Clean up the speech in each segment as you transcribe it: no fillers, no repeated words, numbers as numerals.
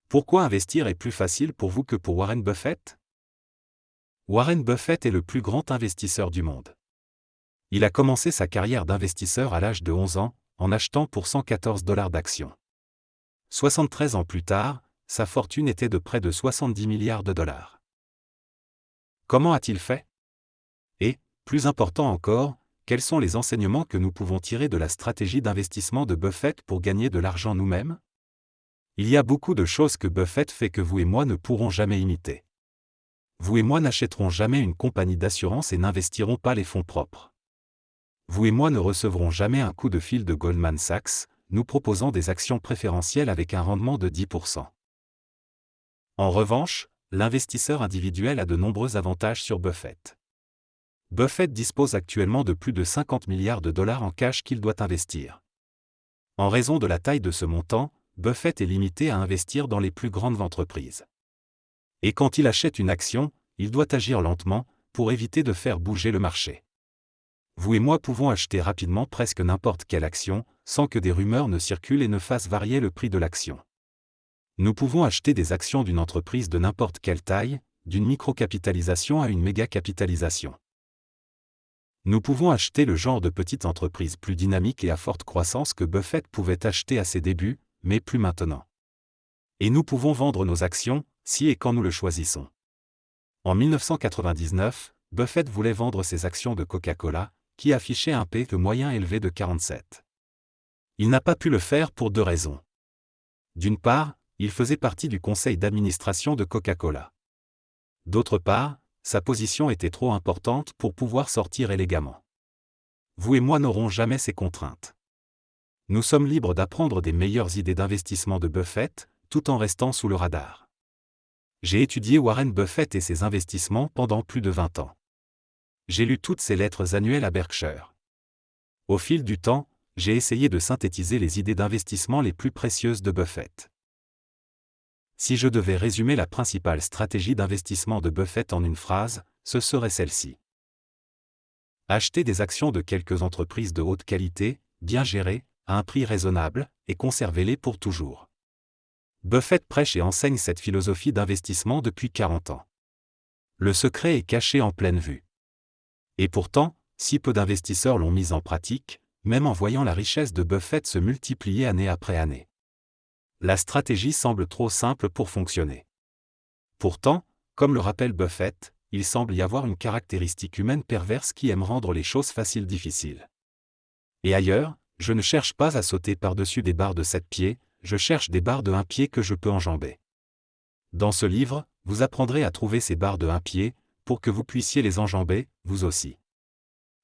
Pourquoi investir est plus facile pour vous que pour Warren Buffett? Warren Buffett est le plus grand investisseur du monde. Il a commencé sa carrière d'investisseur à l'âge de 11 ans, en achetant pour $114 d'actions. 73 ans plus tard, sa fortune était de près de 70 milliards de dollars. Comment a-t-il fait? Et, plus important encore, quels sont les enseignements que nous pouvons tirer de la stratégie d'investissement de Buffett pour gagner de l'argent nous-mêmes? Il y a beaucoup de choses que Buffett fait que vous et moi ne pourrons jamais imiter. Vous et moi n'achèterons jamais une compagnie d'assurance et n'investirons pas les fonds propres. Vous et moi ne recevrons jamais un coup de fil de Goldman Sachs, nous proposant des actions préférentielles avec un rendement de 10%. En revanche, l'investisseur individuel a de nombreux avantages sur Buffett. Buffett dispose actuellement de plus de 50 milliards de dollars en cash qu'il doit investir. En raison de la taille de ce montant, Buffett est limité à investir dans les plus grandes entreprises. Et quand il achète une action, il doit agir lentement, pour éviter de faire bouger le marché. Vous et moi pouvons acheter rapidement presque n'importe quelle action, sans que des rumeurs ne circulent et ne fassent varier le prix de l'action. Nous pouvons acheter des actions d'une entreprise de n'importe quelle taille, d'une microcapitalisation à une méga-capitalisation. Nous pouvons acheter le genre de petite entreprise plus dynamique et à forte croissance que Buffett pouvait acheter à ses débuts, mais plus maintenant. Et nous pouvons vendre nos actions, si et quand nous le choisissons. En 1999, Buffett voulait vendre ses actions de Coca-Cola, qui affichaient un P/E moyen élevé de 47. Il n'a pas pu le faire pour deux raisons. D'une part, il faisait partie du conseil d'administration de Coca-Cola. D'autre part, sa position était trop importante pour pouvoir sortir élégamment. Vous et moi n'aurons jamais ces contraintes. Nous sommes libres d'apprendre des meilleures idées d'investissement de Buffett, tout en restant sous le radar. J'ai étudié Warren Buffett et ses investissements pendant plus de 20 ans. J'ai lu toutes ses lettres annuelles à Berkshire. Au fil du temps, j'ai essayé de synthétiser les idées d'investissement les plus précieuses de Buffett. Si je devais résumer la principale stratégie d'investissement de Buffett en une phrase, ce serait celle-ci. Acheter des actions de quelques entreprises de haute qualité, bien gérées, à un prix raisonnable, et conservez-les pour toujours. Buffett prêche et enseigne cette philosophie d'investissement depuis 40 ans. Le secret est caché en pleine vue. Et pourtant, si peu d'investisseurs l'ont mise en pratique, même en voyant la richesse de Buffett se multiplier année après année. La stratégie semble trop simple pour fonctionner. Pourtant, comme le rappelle Buffett, il semble y avoir une caractéristique humaine perverse qui aime rendre les choses faciles difficiles. Et ailleurs, je ne cherche pas à sauter par-dessus des barres de 7 pieds, je cherche des barres de 1 pied que je peux enjamber. Dans ce livre, vous apprendrez à trouver ces barres de 1 pied, pour que vous puissiez les enjamber, vous aussi.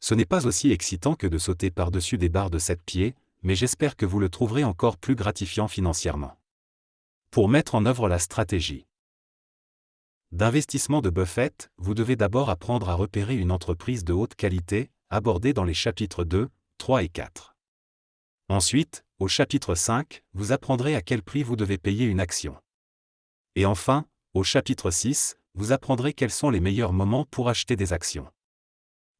Ce n'est pas aussi excitant que de sauter par-dessus des barres de 7 pieds, mais j'espère que vous le trouverez encore plus gratifiant financièrement. Pour mettre en œuvre la stratégie d'investissement de Buffett, vous devez d'abord apprendre à repérer une entreprise de haute qualité, abordée dans les chapitres 2, 3 et 4. Ensuite, au chapitre 5, vous apprendrez à quel prix vous devez payer une action. Et enfin, au chapitre 6, vous apprendrez quels sont les meilleurs moments pour acheter des actions.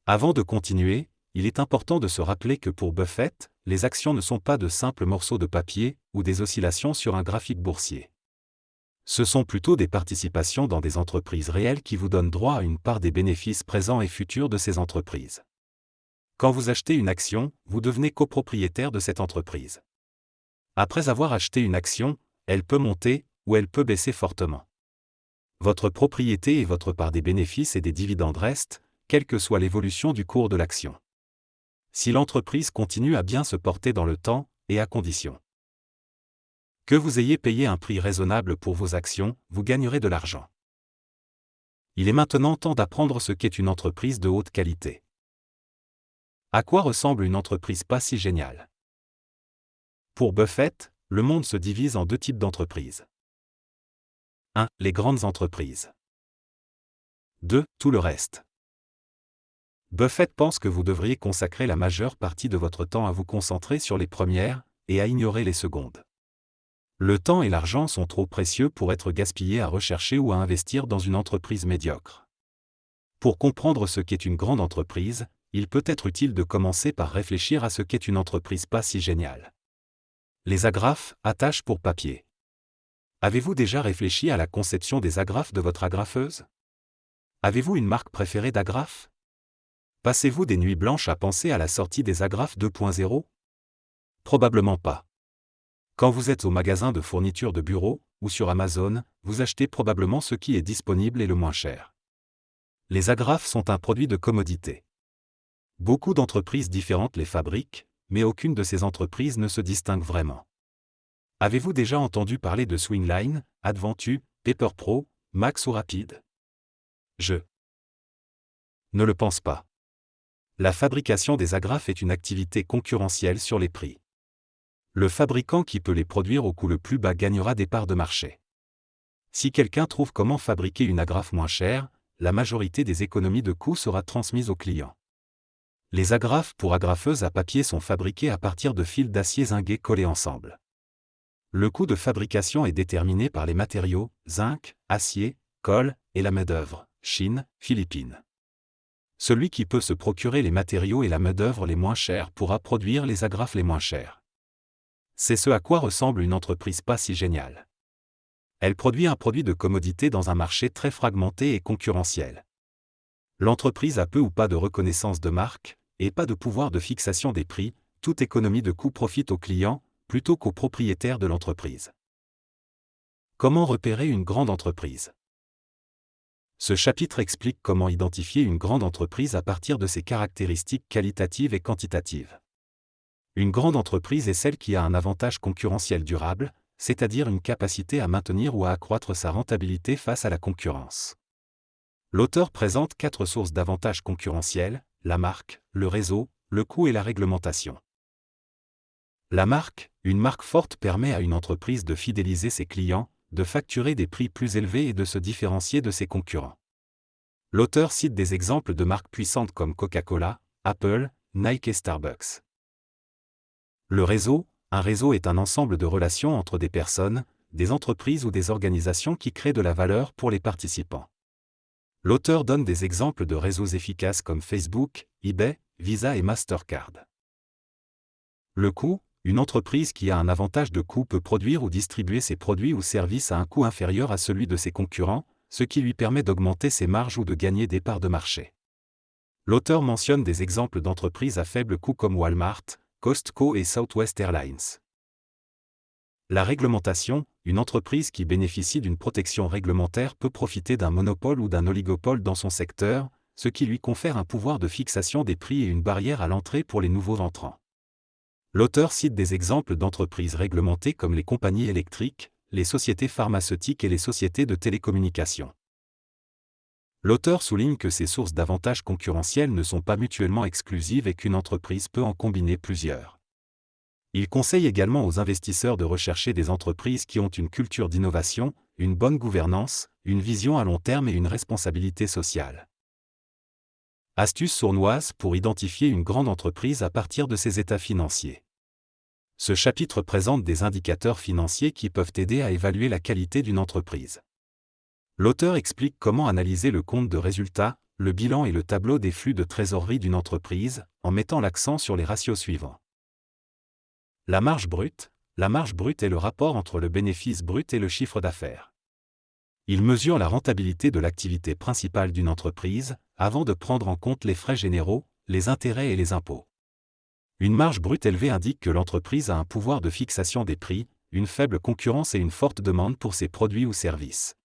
Avant de continuer, il est important de se rappeler que pour Buffett, les actions ne sont pas de simples morceaux de papier ou des oscillations sur un graphique boursier. Ce sont plutôt des participations dans des entreprises réelles qui vous donnent droit à une part des bénéfices présents et futurs de ces entreprises. Quand vous achetez une action, vous devenez copropriétaire de cette entreprise. Après avoir acheté une action, elle peut monter ou elle peut baisser fortement. Votre propriété et votre part des bénéfices et des dividendes restent, quelle que soit l'évolution du cours de l'action. Si l'entreprise continue à bien se porter dans le temps, et à condition que vous ayez payé un prix raisonnable pour vos actions, vous gagnerez de l'argent. Il est maintenant temps d'apprendre ce qu'est une entreprise de haute qualité. À quoi ressemble une entreprise pas si géniale? Pour Buffett, le monde se divise en deux types d'entreprises. 1. Les grandes entreprises. 2. Tout le reste. Buffett pense que vous devriez consacrer la majeure partie de votre temps à vous concentrer sur les premières, et à ignorer les secondes. Le temps et l'argent sont trop précieux pour être gaspillés à rechercher ou à investir dans une entreprise médiocre. Pour comprendre ce qu'est une grande entreprise, il peut être utile de commencer par réfléchir à ce qu'est une entreprise pas si géniale. Les agrafes, attaches pour papier. Avez-vous déjà réfléchi à la conception des agrafes de votre agrafeuse? Avez-vous une marque préférée d'agrafes? Passez-vous des nuits blanches à penser à la sortie des agrafes 2.0? Probablement pas. Quand vous êtes au magasin de fournitures de bureau, ou sur Amazon, vous achetez probablement ce qui est disponible et le moins cher. Les agrafes sont un produit de commodité. Beaucoup d'entreprises différentes les fabriquent, mais aucune de ces entreprises ne se distingue vraiment. Avez-vous déjà entendu parler de Swingline, Adventu, PaperPro, Max ou Rapide? Je ne le pense pas. La fabrication des agrafes est une activité concurrentielle sur les prix. Le fabricant qui peut les produire au coût le plus bas gagnera des parts de marché. Si quelqu'un trouve comment fabriquer une agrafe moins chère, la majorité des économies de coûts sera transmise au client. Les agrafes pour agrafeuses à papier sont fabriquées à partir de fils d'acier zingués collés ensemble. Le coût de fabrication est déterminé par les matériaux, zinc, acier, colle, et la main-d'œuvre, Chine, Philippines. Celui qui peut se procurer les matériaux et la main-d'œuvre les moins chers pourra produire les agrafes les moins chères. C'est ce à quoi ressemble une entreprise pas si géniale. Elle produit un produit de commodité dans un marché très fragmenté et concurrentiel. L'entreprise a peu ou pas de reconnaissance de marque, et pas de pouvoir de fixation des prix, toute économie de coût profite aux clients, plutôt qu'aux propriétaires de l'entreprise. Comment repérer une grande entreprise? Ce chapitre explique comment identifier une grande entreprise à partir de ses caractéristiques qualitatives et quantitatives. Une grande entreprise est celle qui a un avantage concurrentiel durable, c'est-à-dire une capacité à maintenir ou à accroître sa rentabilité face à la concurrence. L'auteur présente 4 sources d'avantages concurrentiels: la marque, le réseau, le coût et la réglementation. La marque, une marque forte permet à une entreprise de fidéliser ses clients, de facturer des prix plus élevés et de se différencier de ses concurrents. L'auteur cite des exemples de marques puissantes comme Coca-Cola, Apple, Nike et Starbucks. Le réseau, un réseau est un ensemble de relations entre des personnes, des entreprises ou des organisations qui créent de la valeur pour les participants. L'auteur donne des exemples de réseaux efficaces comme Facebook, eBay, Visa et Mastercard. Le coût, une entreprise qui a un avantage de coût peut produire ou distribuer ses produits ou services à un coût inférieur à celui de ses concurrents, ce qui lui permet d'augmenter ses marges ou de gagner des parts de marché. L'auteur mentionne des exemples d'entreprises à faible coût comme Walmart, Costco et Southwest Airlines. La réglementation, une entreprise qui bénéficie d'une protection réglementaire peut profiter d'un monopole ou d'un oligopole dans son secteur, ce qui lui confère un pouvoir de fixation des prix et une barrière à l'entrée pour les nouveaux entrants. L'auteur cite des exemples d'entreprises réglementées comme les compagnies électriques, les sociétés pharmaceutiques et les sociétés de télécommunications. L'auteur souligne que ces sources d'avantages concurrentiels ne sont pas mutuellement exclusives et qu'une entreprise peut en combiner plusieurs. Il conseille également aux investisseurs de rechercher des entreprises qui ont une culture d'innovation, une bonne gouvernance, une vision à long terme et une responsabilité sociale. Astuce sournoise pour identifier une grande entreprise à partir de ses états financiers. Ce chapitre présente des indicateurs financiers qui peuvent aider à évaluer la qualité d'une entreprise. L'auteur explique comment analyser le compte de résultat, le bilan et le tableau des flux de trésorerie d'une entreprise, en mettant l'accent sur les ratios suivants. La marge brute. La marge brute est le rapport entre le bénéfice brut et le chiffre d'affaires. Il mesure la rentabilité de l'activité principale d'une entreprise, avant de prendre en compte les frais généraux, les intérêts et les impôts. Une marge brute élevée indique que l'entreprise a un pouvoir de fixation des prix, une faible concurrence et une forte demande pour ses produits ou services.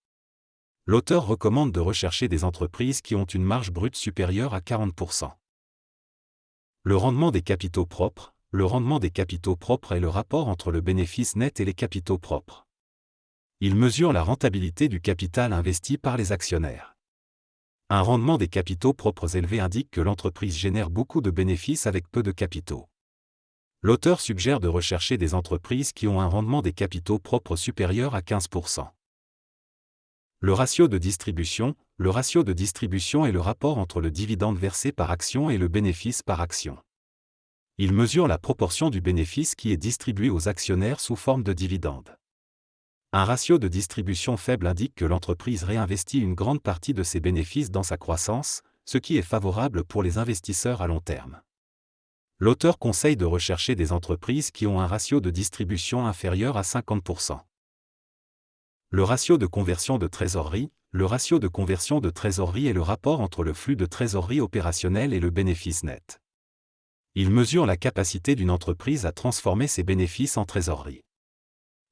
L'auteur recommande de rechercher des entreprises qui ont une marge brute supérieure à 40%. Le rendement des capitaux propres. Le rendement des capitaux propres est le rapport entre le bénéfice net et les capitaux propres. Il mesure la rentabilité du capital investi par les actionnaires. Un rendement des capitaux propres élevé indique que l'entreprise génère beaucoup de bénéfices avec peu de capitaux. L'auteur suggère de rechercher des entreprises qui ont un rendement des capitaux propres supérieur à 15%. Le ratio de distribution. Le ratio de distribution est le rapport entre le dividende versé par action et le bénéfice par action. Il mesure la proportion du bénéfice qui est distribué aux actionnaires sous forme de dividende. Un ratio de distribution faible indique que l'entreprise réinvestit une grande partie de ses bénéfices dans sa croissance, ce qui est favorable pour les investisseurs à long terme. L'auteur conseille de rechercher des entreprises qui ont un ratio de distribution inférieur à 50%. Le ratio de conversion de trésorerie. Le ratio de conversion de trésorerie est le rapport entre le flux de trésorerie opérationnel et le bénéfice net. Il mesure la capacité d'une entreprise à transformer ses bénéfices en trésorerie.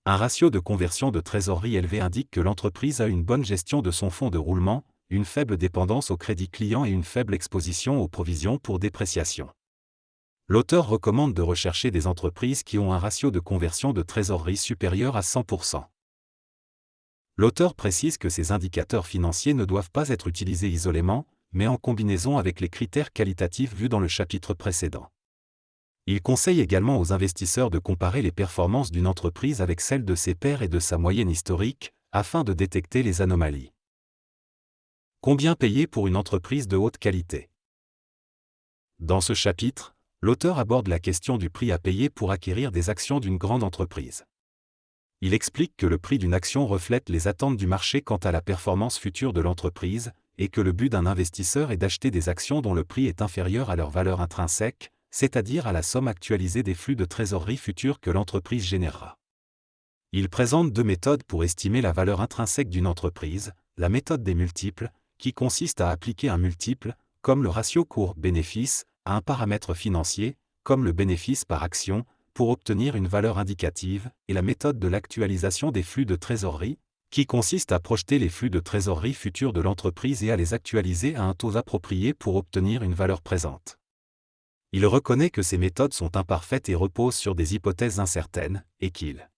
Un ratio de conversion de trésorerie élevé indique que l'entreprise a une bonne gestion de son fonds de roulement, une faible dépendance au crédit client et une faible exposition aux provisions pour dépréciation. L'auteur recommande de rechercher des entreprises qui ont un ratio de conversion de trésorerie supérieur à 100%. L'auteur précise que ces indicateurs financiers ne doivent pas être utilisés isolément, mais en combinaison avec les critères qualitatifs vus dans le chapitre précédent. Il conseille également aux investisseurs de comparer les performances d'une entreprise avec celles de ses pairs et de sa moyenne historique, afin de détecter les anomalies. Combien payer pour une entreprise de haute qualité? Dans ce chapitre, l'auteur aborde la question du prix à payer pour acquérir des actions d'une grande entreprise. Il explique que le prix d'une action reflète les attentes du marché quant à la performance future de l'entreprise, et que le but d'un investisseur est d'acheter des actions dont le prix est inférieur à leur valeur intrinsèque, c'est-à-dire à la somme actualisée des flux de trésorerie futurs que l'entreprise générera. Il présente deux méthodes pour estimer la valeur intrinsèque d'une entreprise, la méthode des multiples, qui consiste à appliquer un multiple, comme le ratio cours-bénéfice, à un paramètre financier, comme le bénéfice par action, pour obtenir une valeur indicative, et la méthode de l'actualisation des flux de trésorerie, qui consiste à projeter les flux de trésorerie futurs de l'entreprise et à les actualiser à un taux approprié pour obtenir une valeur présente. Il reconnaît que ces méthodes sont imparfaites et reposent sur des hypothèses incertaines, et qu'il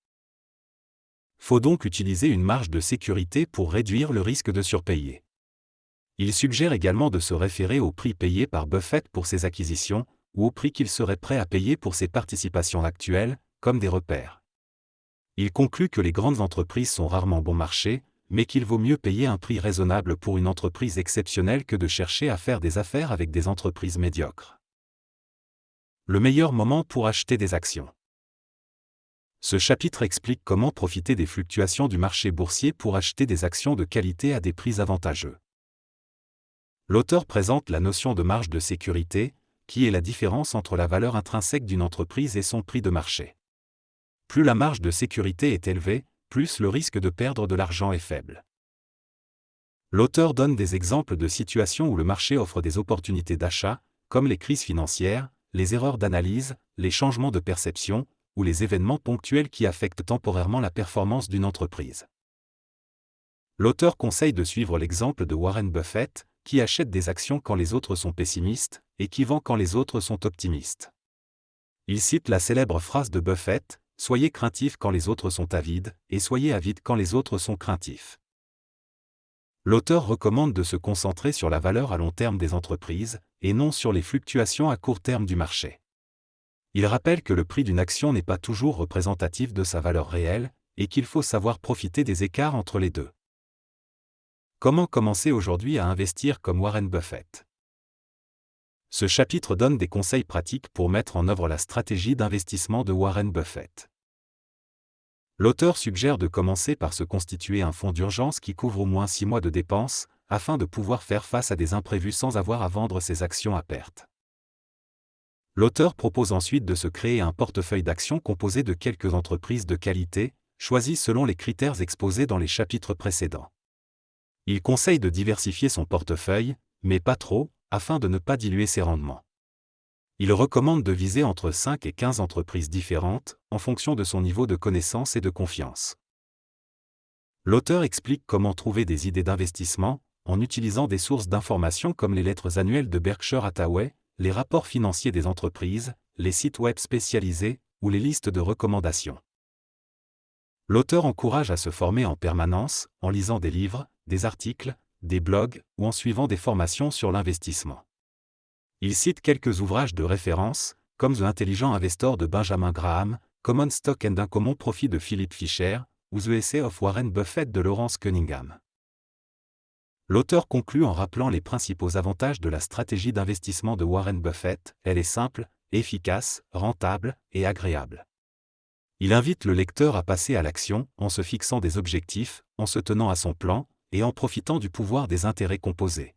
faut donc utiliser une marge de sécurité pour réduire le risque de surpayer. Il suggère également de se référer au prix payé par Buffett pour ses acquisitions, ou au prix qu'il serait prêt à payer pour ses participations actuelles, comme des repères. Il conclut que les grandes entreprises sont rarement bon marché, mais qu'il vaut mieux payer un prix raisonnable pour une entreprise exceptionnelle que de chercher à faire des affaires avec des entreprises médiocres. Le meilleur moment pour acheter des actions. Ce chapitre explique comment profiter des fluctuations du marché boursier pour acheter des actions de qualité à des prix avantageux. L'auteur présente la notion de marge de sécurité, qui est la différence entre la valeur intrinsèque d'une entreprise et son prix de marché. Plus la marge de sécurité est élevée, plus le risque de perdre de l'argent est faible. L'auteur donne des exemples de situations où le marché offre des opportunités d'achat, comme les crises financières, les erreurs d'analyse, les changements de perception, ou les événements ponctuels qui affectent temporairement la performance d'une entreprise. L'auteur conseille de suivre l'exemple de Warren Buffett, qui achète des actions quand les autres sont pessimistes, et qui vend quand les autres sont optimistes. Il cite la célèbre phrase de Buffett, « Soyez craintifs quand les autres sont avides, et soyez avides quand les autres sont craintifs ». L'auteur recommande de se concentrer sur la valeur à long terme des entreprises, et non sur les fluctuations à court terme du marché. Il rappelle que le prix d'une action n'est pas toujours représentatif de sa valeur réelle, et qu'il faut savoir profiter des écarts entre les deux. Comment commencer aujourd'hui à investir comme Warren Buffett? Ce chapitre donne des conseils pratiques pour mettre en œuvre la stratégie d'investissement de Warren Buffett. L'auteur suggère de commencer par se constituer un fonds d'urgence qui couvre au moins 6 mois de dépenses, afin de pouvoir faire face à des imprévus sans avoir à vendre ses actions à perte. L'auteur propose ensuite de se créer un portefeuille d'actions composé de quelques entreprises de qualité, choisies selon les critères exposés dans les chapitres précédents. Il conseille de diversifier son portefeuille, mais pas trop, afin de ne pas diluer ses rendements. Il recommande de viser entre 5 et 15 entreprises différentes, en fonction de son niveau de connaissance et de confiance. L'auteur explique comment trouver des idées d'investissement, en utilisant des sources d'informations comme les lettres annuelles de Berkshire Hathaway, les rapports financiers des entreprises, les sites web spécialisés, ou les listes de recommandations. L'auteur encourage à se former en permanence, en lisant des livres, des articles, des blogs, ou en suivant des formations sur l'investissement. Il cite quelques ouvrages de référence, comme The Intelligent Investor de Benjamin Graham, Common Stock and Uncommon Profit de Philip Fisher, ou The Essay of Warren Buffett de Lawrence Cunningham. L'auteur conclut en rappelant les principaux avantages de la stratégie d'investissement de Warren Buffett. Elle est simple, efficace, rentable et agréable. Il invite le lecteur à passer à l'action, en se fixant des objectifs, en se tenant à son plan, et en profitant du pouvoir des intérêts composés.